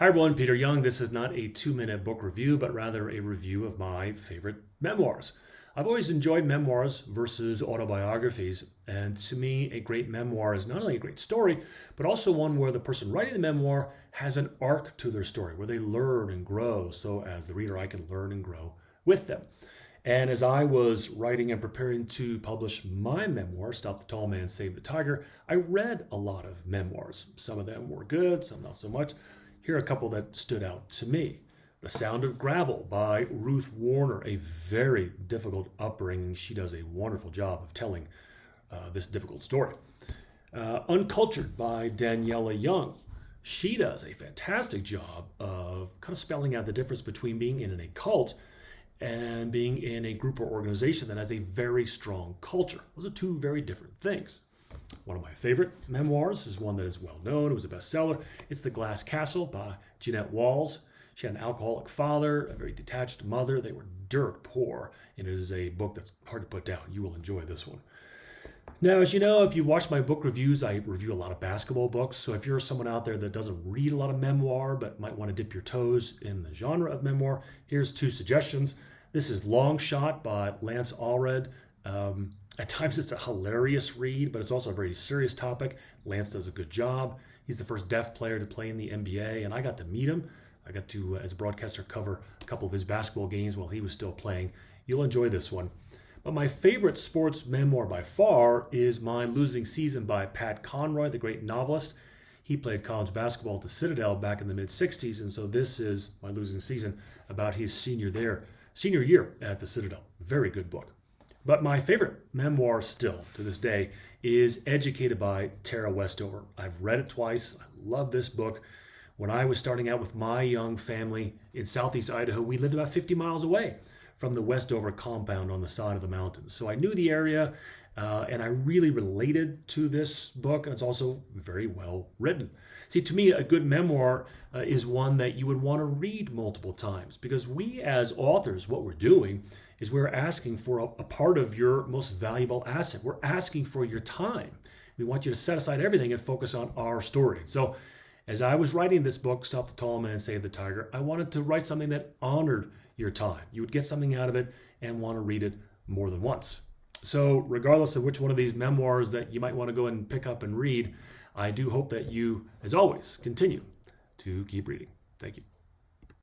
Hi everyone, Peter Young. This is not a 2-minute book review, but rather a review of my favorite memoirs. I've always enjoyed memoirs versus autobiographies, and to me, a great memoir is not only a great story, but also one where the person writing the memoir has an arc to their story, where they learn and grow, so as the reader, I can learn and grow with them. And as I was writing and preparing to publish my memoir, Stop the Tall Man, Save the Tiger, I read a lot of memoirs. Some of them were good, some not so much. Here are a couple that stood out to me. The Sound of Gravel by Ruth Warner, a very difficult upbringing. She does a wonderful job of telling this difficult story. Uncultured by Daniela Young. She does a fantastic job of kind of spelling out the difference between being in a cult and being in a group or organization that has a very strong culture. Those are two very different things. One of my favorite memoirs is one that is well known. It was a bestseller. It's The Glass Castle by Jeanette Walls. She had an alcoholic father, a very detached mother. They were dirt poor, and it is a book that's hard to put down. You will enjoy this one. Now, as you know, if you watch my book reviews, I review a lot of basketball books. So if you're someone out there that doesn't read a lot of memoir, but might want to dip your toes in the genre of memoir, here's two suggestions. This is Long Shot by Lance Allred. At times it's a hilarious read, but it's also a very serious topic. Lance does a good job. He's the first deaf player to play in the NBA, and I got to meet him. I got to, as a broadcaster, cover a couple of his basketball games while he was still playing. You'll enjoy this one. But my favorite sports memoir by far is My Losing Season by Pat Conroy, the great novelist. He played college basketball at the Citadel back in the mid-'60s, and so this is My Losing Season about his senior year at the Citadel. Very good book. But my favorite memoir still to this day is Educated by Tara Westover. I've read it twice. I love this book. When I was starting out with my young family in southeast Idaho, we lived about 50 miles away from the Westover compound on the side of the mountains. So I knew the area, and I really related to this book, and it's also very well written. See, to me, a good memoir is one that you would want to read multiple times, because we as authors, what we're doing is we're asking for a part of your most valuable asset. We're asking for your time. We want you to set aside everything and focus on our story. So as I was writing this book, Stop the Tall Man, Save the Tiger, I wanted to write something that honored your time. You would get something out of it and want to read it more than once. So regardless of which one of these memoirs that you might want to go and pick up and read, I do hope that you, as always, continue to keep reading. Thank you.